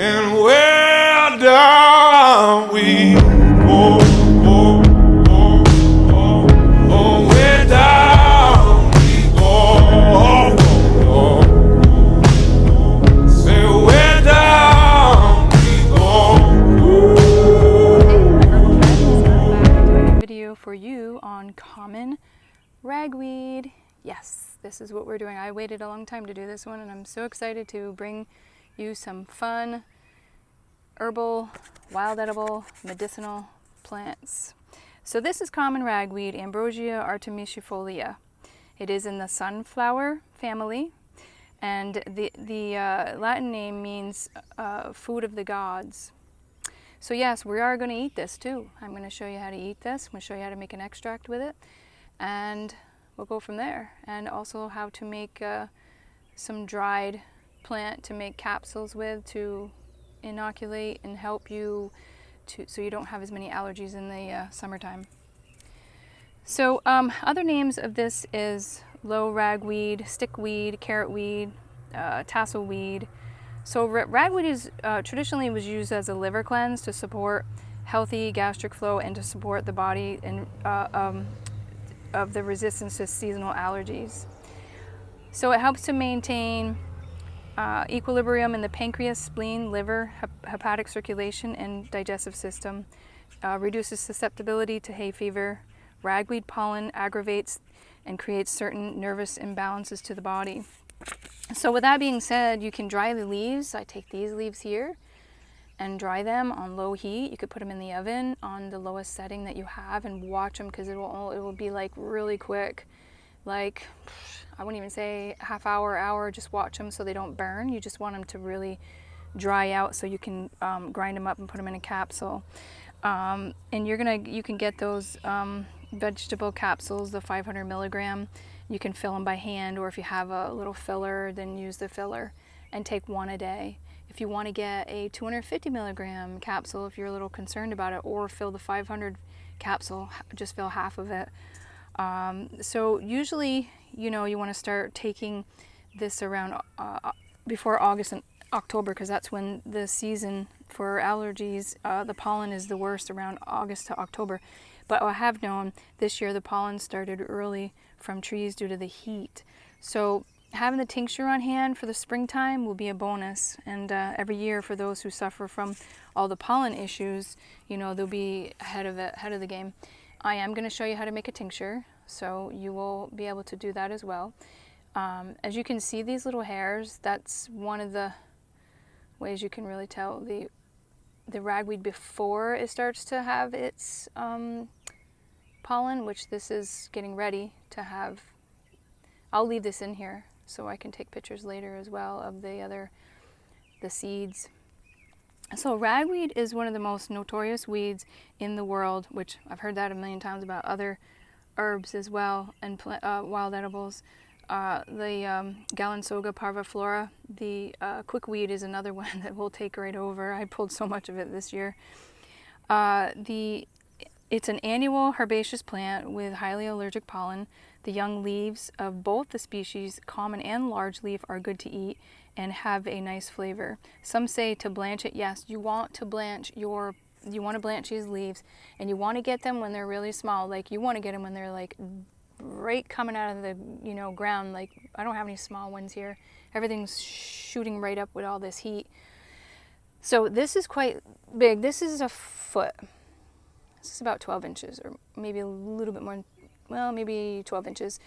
and where down we go, where down we go, say where down we go. Doing a video for you on common ragweed. Yes, this is what we're doing. I waited a long time to do this one, and I'm so excited to bring you some fun herbal, wild edible, medicinal plants. So this is common ragweed, Ambrosia artemisiifolia. It is in the sunflower family, and the Latin name means food of the gods. So yes, we are going to eat this too. I'm going to show you how to eat this. I'm going to show you how to make an extract with it, and we'll go from there. And also how to make some dried plant to make capsules with, to inoculate and help you so you don't have as many allergies in the summertime. So other names of this is low ragweed, stickweed, carrotweed, tasselweed. So ragweed is traditionally was used as a liver cleanse to support healthy gastric flow and to support the body and of the resistance to seasonal allergies. So it helps to maintain equilibrium in the pancreas, spleen, liver, hepatic circulation, and digestive system. Reduces susceptibility to hay fever. Ragweed pollen aggravates and creates certain nervous imbalances to the body. So with that being said, you can dry the leaves. I take these leaves here and dry them on low heat. You could put them in the oven on the lowest setting that you have and watch them, because it will be like really quick. Like, I wouldn't even say half hour, just watch them so they don't burn. You just want them to really dry out so you can grind them up and put them in a capsule. And you can get those vegetable capsules, the 500 milligram. You can fill them by hand, or if you have a little filler, then use the filler and take one a day. If you want to get a 250 milligram capsule, if you're a little concerned about it, or fill the 500 capsule, just fill half of it. So usually, you want to start taking this around before August and October, because that's when the season for allergies, the pollen is the worst around August to October. But I have known this year the pollen started early from trees due to the heat. So having the tincture on hand for the springtime will be a bonus. And every year, for those who suffer from all the pollen issues, they'll be ahead of the game. I am going to show you how to make a tincture, so you will be able to do that as well. As you can see, these little hairs, that's one of the ways you can really tell the ragweed before it starts to have its pollen, which this is getting ready to have. I'll leave this in here so I can take pictures later as well of the seeds. So ragweed is one of the most notorious weeds in the world, which I've heard that a million times about other herbs as well, and wild edibles. The Galansoga parviflora, the quickweed, is another one that will take right over. I pulled so much of it this year. It's an annual herbaceous plant with highly allergic pollen. The young leaves of both the species, common and large leaf, are good to eat and have a nice flavor. Some say to blanch it. Yes, you want to blanch these leaves, and you want to get them when they're really small. Like, you want to get them when they're like right coming out of the ground. Like, I don't have any small ones here. Everything's shooting right up with all this heat. So this is quite big. This is a foot. This is about 12 inches, or maybe a little bit more. Well, maybe 12 inches.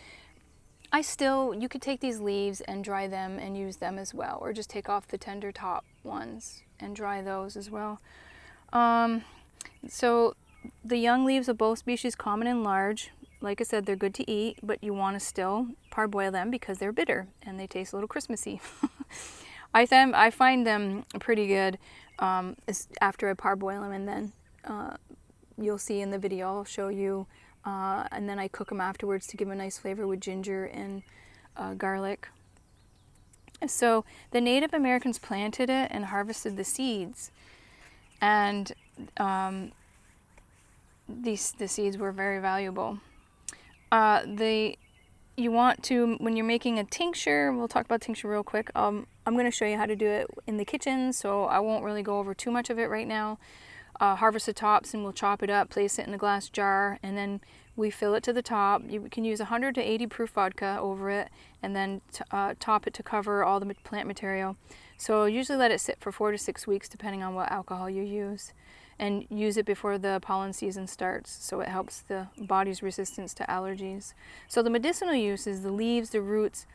You could take these leaves and dry them and use them as well, or just take off the tender top ones and dry those as well. So the young leaves of both species, common and large, like I said, they're good to eat, but you want to still parboil them because they're bitter and they taste a little Christmassy. I find them pretty good after I parboil them, and then you'll see in the video, I'll show you, and then I cook them afterwards to give them a nice flavor with ginger and garlic. So the Native Americans planted it and harvested the seeds, and the seeds were very valuable. you want to, when you're making a tincture, we'll talk about tincture real quick. I'm going to show you how to do it in the kitchen, so I won't really go over too much of it right now. Harvest the tops and we'll chop it up, place it in a glass jar, and then we fill it to the top. You can use 100 to 80 proof vodka over it, and then top it to cover all the plant material. So usually let it sit for 4 to 6 weeks depending on what alcohol you use, and use it before the pollen season starts, so it helps the body's resistance to allergies. So the medicinal uses, the leaves, the roots,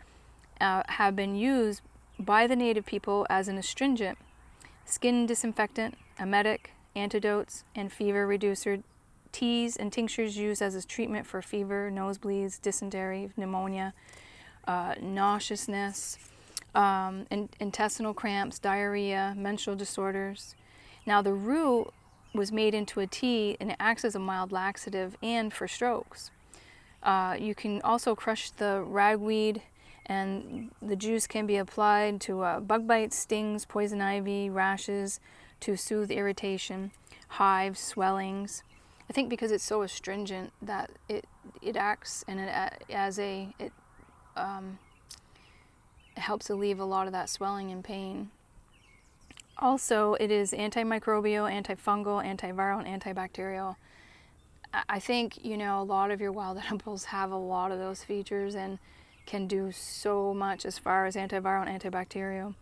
have been used by the native people as an astringent, skin disinfectant, emetic, antidotes, and fever reducer. Teas and tinctures used as a treatment for fever, nosebleeds, dysentery, pneumonia, nauseousness, intestinal cramps, diarrhea, menstrual disorders. Now the root was made into a tea, and it acts as a mild laxative and for strokes. You can also crush the ragweed, and the juice can be applied to bug bites, stings, poison ivy, rashes, to soothe irritation, hives, swellings. I think because it's so astringent that it acts, and it helps alleviate a lot of that swelling and pain. Also, it is antimicrobial, antifungal, antiviral, and antibacterial. I think, you know, a lot of your wild edibles have a lot of those features and can do so much as far as antiviral and antibacterial.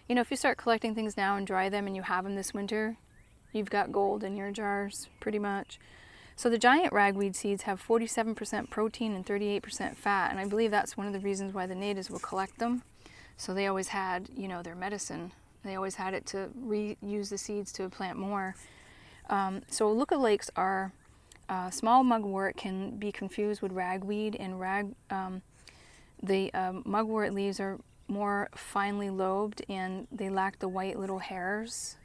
You know, if you start collecting things now and dry them and you have them this winter, you've got gold in your jars, pretty much. So the giant ragweed seeds have 47% protein and 38% fat, and I believe that's one of the reasons why the natives will collect them. So they always had, you know, their medicine. They always had it to reuse the seeds to plant more. So lookalikes are small mugwort can be confused with ragweed, and the mugwort leaves are more finely lobed, and they lack the white little hairs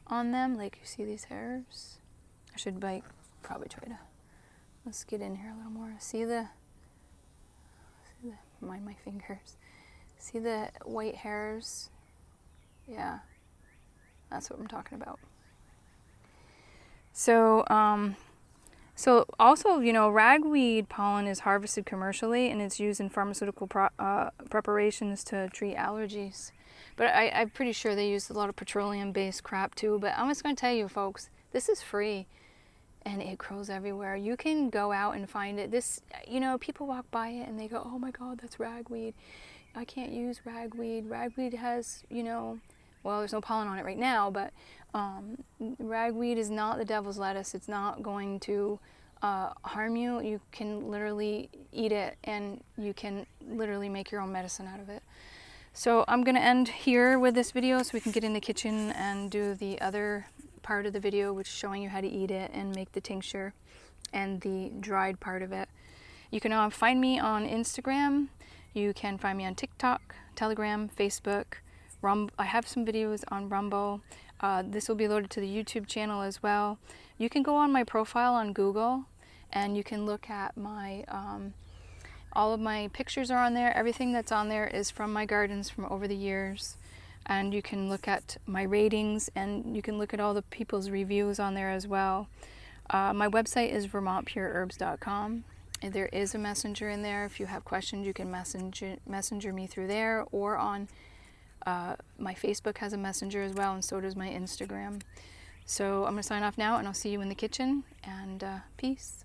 on them. Like, you see these hairs? I should probably try to, let's get in here a little more. Mind my fingers. See the white hairs? Yeah, that's what I'm talking about. So, so also, you know, ragweed pollen is harvested commercially, and it's used in pharmaceutical preparations to treat allergies. But I'm pretty sure they use a lot of petroleum-based crap too. But I'm just going to tell you, folks, this is free, and it grows everywhere. You can go out and find it. This, you know, people walk by it and they go, "Oh my God, that's ragweed. I can't use ragweed. Ragweed has, you know, well, there's no pollen on it right now, but ragweed is not the devil's lettuce. It's not going to harm you. You can literally eat it, and you can literally make your own medicine out of it." So I'm going to end here with this video so we can get in the kitchen and do the other part of the video, which is showing you how to eat it and make the tincture and the dried part of it. You can find me on Instagram. You can find me on TikTok, Telegram, Facebook. I have some videos on Rumble. This will be loaded to the YouTube channel as well. You can go on my profile on Google, and you can look at my all of my pictures are on there. Everything that's on there is from my gardens from over the years, and you can look at my ratings, and you can look at all the people's reviews on there as well. My website is vermontpureherbs.com. There is a messenger in there. If you have questions, you can messenger me through there, or on my Facebook has a messenger as well, and so does my Instagram. So I'm going to sign off now, and I'll see you in the kitchen, and peace.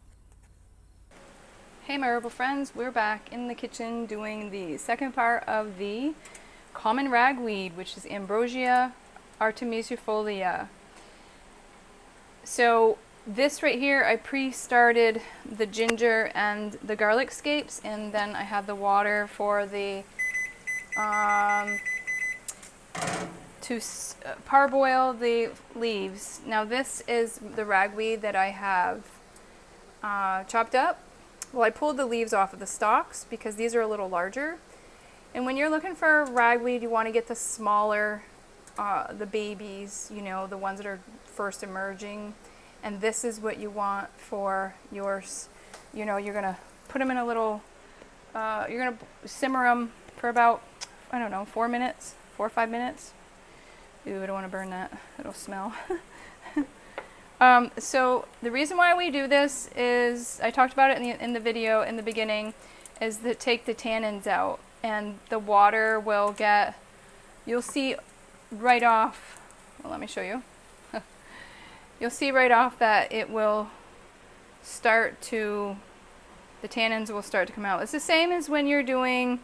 Hey my herbal friends, we're back in the kitchen doing the second part of the common ragweed, which is Ambrosia artemisiifolia. So this right here, I pre-started the ginger and the garlic scapes, and then I have the water for the to parboil the leaves. Now this is the ragweed that I have chopped up. Well, I pulled the leaves off of the stalks because these are a little larger. And when you're looking for ragweed, you want to get the smaller, the babies, you know, the ones that are first emerging. And this is what you want for yours. You know, you're going to put them in a little, you're going to simmer them for about, I don't know, 4 minutes, 4 or 5 minutes. Ooh, I don't want to burn that. It'll smell. So the reason why we do this is, I talked about it in the video in the beginning, is to take the tannins out, and the water will get, you'll see right off, well, let me show you. You'll see right off that it will start to, the tannins will start to come out. It's the same as when you're doing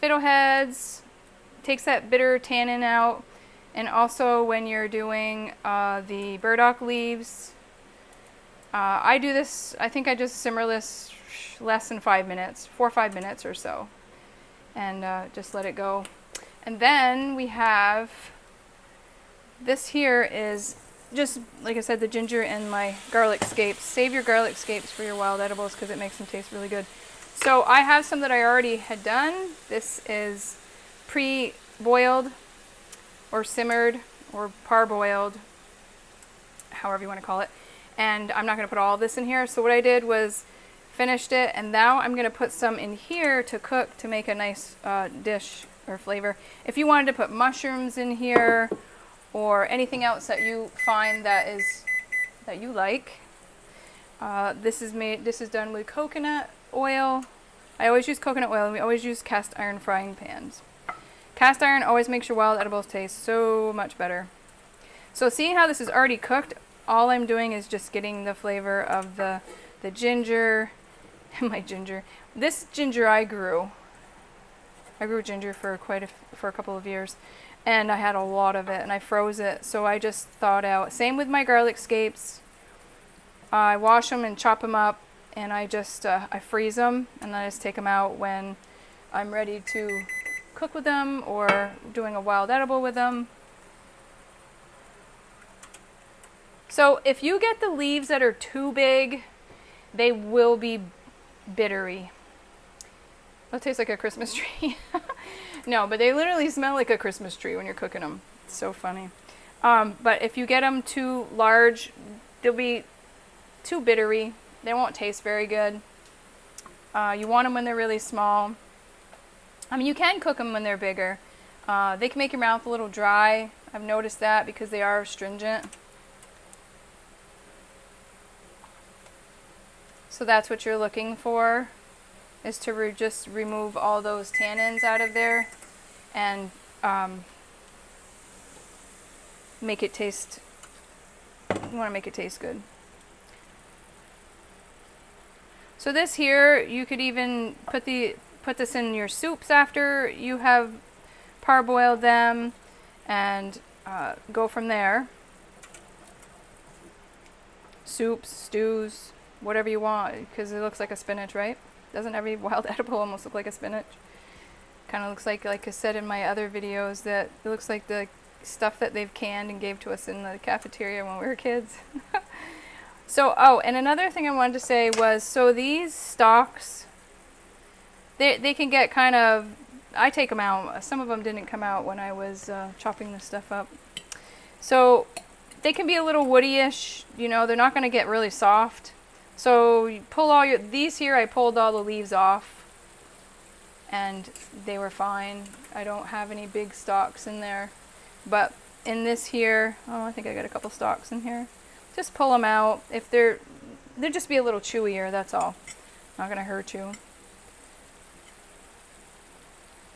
fiddleheads, takes that bitter tannin out, and also when you're doing the burdock leaves. I do this, I think I just simmer this less than 5 minutes, 4 or 5 minutes or so, and just let it go. And then we have, this here is just, like I said, the ginger and my garlic scapes. Save your garlic scapes for your wild edibles because it makes them taste really good. So I have some that I already had done. This is pre-boiled or simmered or parboiled, however you want to call it. And I'm not going to put all of this in here. So what I did was finished it, and now I'm going to put some in here to cook to make a nice dish or flavor. If you wanted to put mushrooms in here or anything else that you find that you like, this is done with coconut oil. I always use coconut oil, and we always use cast iron frying pans. Cast iron always makes your wild edibles taste so much better. So seeing how this is already cooked, all I'm doing is just getting the flavor of the ginger and my ginger. This ginger I grew ginger for a couple of years, and I had a lot of it, and I froze it, so I just thawed out. Same with my garlic scapes. I wash them and chop them up, and I just I freeze them, and then I just take them out when I'm ready to cook with them or doing a wild edible with them. So if you get the leaves that are too big, they will be bittery. They'll taste like a Christmas tree. No, but they literally smell like a Christmas tree when you're cooking them. It's so funny. But if you get them too large, they'll be too bittery. They won't taste very good. You want them when they're really small. I mean, you can cook them when they're bigger. They can make your mouth a little dry. I've noticed that because they are astringent. So that's what you're looking for, is to just remove all those tannins out of there and make it taste, you want to make it taste good. So this here, you could even put this in your soups after you have parboiled them, and go from there. Soups, stews, whatever you want, because it looks like a spinach, right? Doesn't every wild edible almost look like a spinach? Kind of looks like I said in my other videos, that it looks like the stuff that they've canned and gave to us in the cafeteria when we were kids. So, oh, and another thing I wanted to say was, so these stalks, they can get kind of, I take them out. Some of them didn't come out when I was chopping this stuff up. So they can be a little woody-ish, you know, they're not going to get really soft. So you pull all these here, I pulled all the leaves off, and they were fine. I don't have any big stalks in there. But in this here, oh, I think I got a couple stalks in here. Just pull them out. If they'll just be a little chewier, that's all. Not going to hurt you.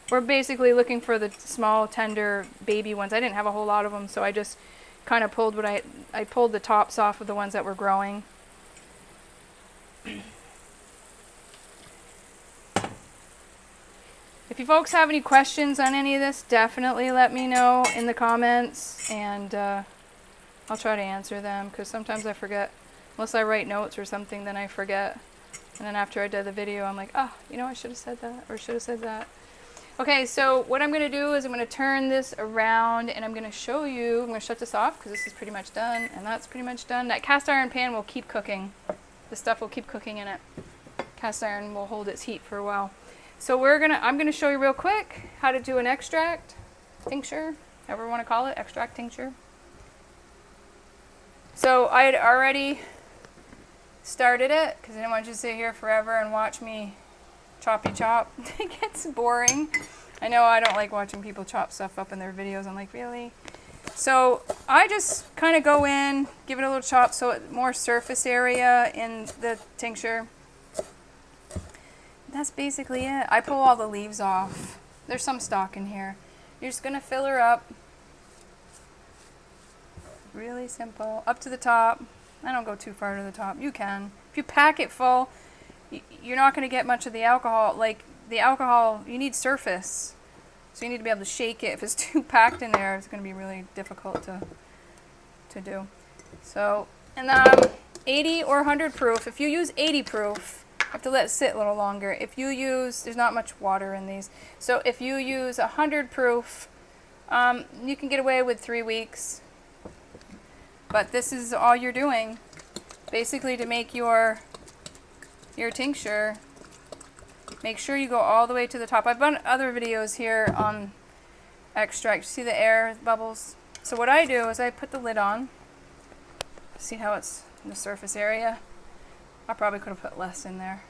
We're basically looking for the small, tender, baby ones. I didn't have a whole lot of them, so I just kind of pulled I pulled the tops off of the ones that were growing. If you folks have any questions on any of this, definitely let me know in the comments, and I'll try to answer them, because sometimes I forget. Unless I write notes or something, then I forget. And then after I did the video, I'm like, oh, you know, I should have said that, or should have said that. Okay, so what I'm going to do is I'm going to turn this around, and I'm going to show you, I'm going to shut this off because this is pretty much done, and that's pretty much done. That cast iron pan will keep cooking. The stuff will keep cooking in it. Cast iron will hold its heat for a while. So I'm going to show you real quick how to do an extract, tincture, however you want to call it, extract tincture. So I had already started it because I didn't want you to sit here forever and watch me choppy chop. It gets boring. I know I don't like watching people chop stuff up in their videos. I'm like, really? So I just kind of go in, give it a little chop so it more surface area in the tincture. That's basically it. I pull all the leaves off. There's some stalk in here. You're just going to fill her up. Really simple. Up to the top. I don't go too far to the top. You can. If you pack it full, you're not going to get much of the alcohol. Like the alcohol, you need surface. So you need to be able to shake it. If it's too packed in there, it's going to be really difficult to do. So, and 80 or 100 proof. If you use 80 proof, you have to let it sit a little longer. If you use, there's not much water in these. So if you use 100 proof, you can get away with 3 weeks. But this is all you're doing, basically, to make your tincture. Make sure you go all the way to the top. I've done other videos here on extract. See the air bubbles? So what I do is I put the lid on. See how it's in the surface area? I probably could have put less in there.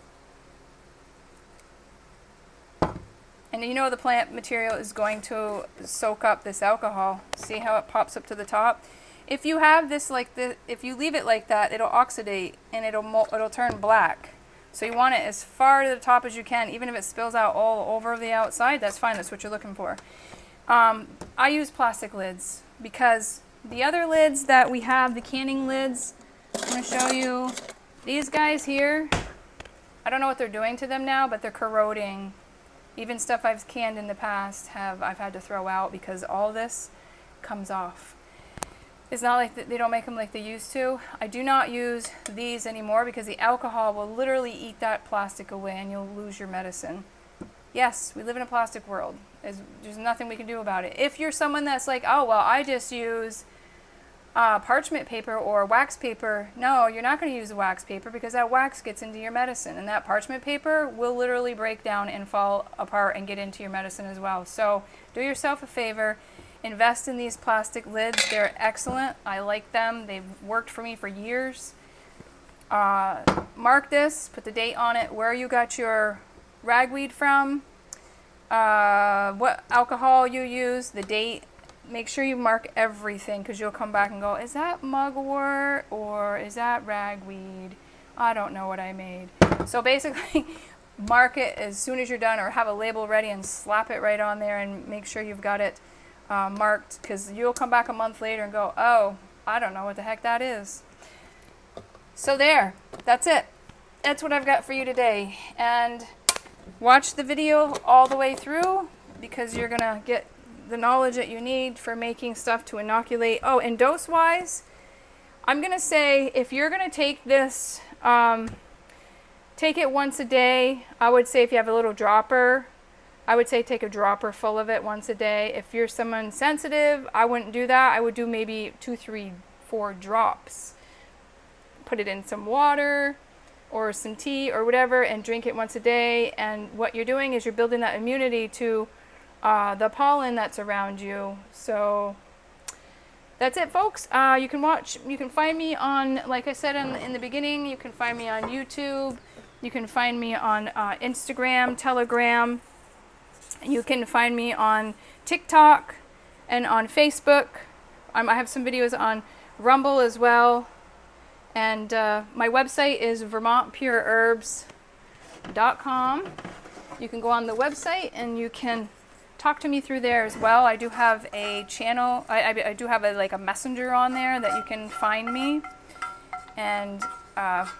And you know the plant material is going to soak up this alcohol. See how it pops up to the top? If you have this like this, if you leave it like that, it'll oxidate and it'll turn black. So you want it as far to the top as you can. Even if it spills out all over the outside, that's fine. That's what you're looking for. I use plastic lids because the other lids that we have, the canning lids, I'm going to show you. These guys here, I don't know what they're doing to them now, but they're corroding. Even stuff I've canned in the past I've had to throw out because all this comes off. It's not like they don't make them like they used to. I do not use these anymore because the alcohol will literally eat that plastic away and you'll lose your medicine. Yes, we live in a plastic world. There's nothing we can do about it. If you're someone that's like, oh, well, I just use parchment paper or wax paper. No, you're not going to use the wax paper because that wax gets into your medicine. And that parchment paper will literally break down and fall apart and get into your medicine as well. So do yourself a favor. Invest in these plastic lids. They're excellent. I like them. They've worked for me for years. Mark this. Put the date on it. Where you got your ragweed from. What alcohol you use. The date. Make sure you mark everything because you'll come back and go, is that mugwort or is that ragweed? I don't know what I made. So basically, mark it as soon as you're done or have a label ready and slap it right on there and make sure you've got it marked because you'll come back a month later and go, oh, I don't know what the heck that is. So there, that's it. That's what I've got for you today. And watch the video all the way through because you're going to get the knowledge that you need for making stuff to inoculate. Oh, and dose-wise, I'm going to say if you're going to take this, take it once a day. I would say if you have a little dropper, I would say take a dropper full of it once a day. If you're someone sensitive, I wouldn't do that. I would do maybe 2, 3, 4 drops. Put it in some water or some tea or whatever and drink it once a day. And what you're doing is you're building that immunity to the pollen that's around you. So that's it, folks. You can find me on, like I said in the beginning, you can find me on YouTube. You can find me on Instagram, Telegram. You can find me on TikTok and on Facebook. I have some videos on Rumble as well. And my website is vermontpureherbs.com. You can go on the website and you can talk to me through there as well. I do have a channel. I do have like a messenger on there that you can find me. And if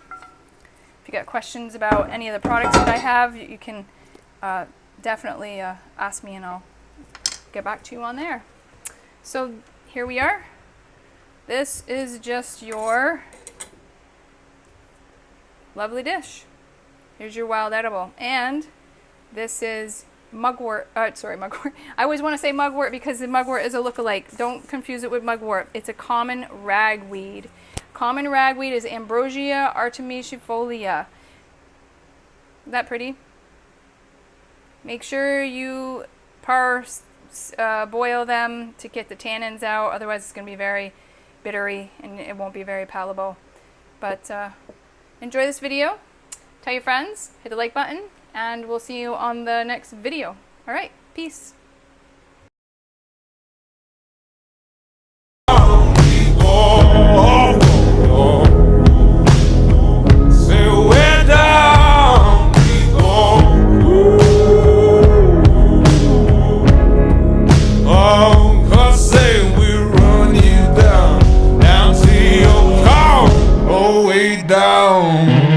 you got questions about any of the products that I have, you can definitely ask me and I'll get back to you on there. So here we are. This is just your lovely dish. Here's your wild edible. And this is mugwort. Mugwort. I always want to say mugwort because the mugwort is a lookalike. Don't confuse it with mugwort. It's a common ragweed. Common ragweed is Ambrosia artemisiifolia. Isn't that pretty? Make sure you boil them to get the tannins out. Otherwise, it's going to be very bittery and it won't be very palatable. But enjoy this video. Tell your friends. Hit the like button. And we'll see you on the next video. All right. Peace. down.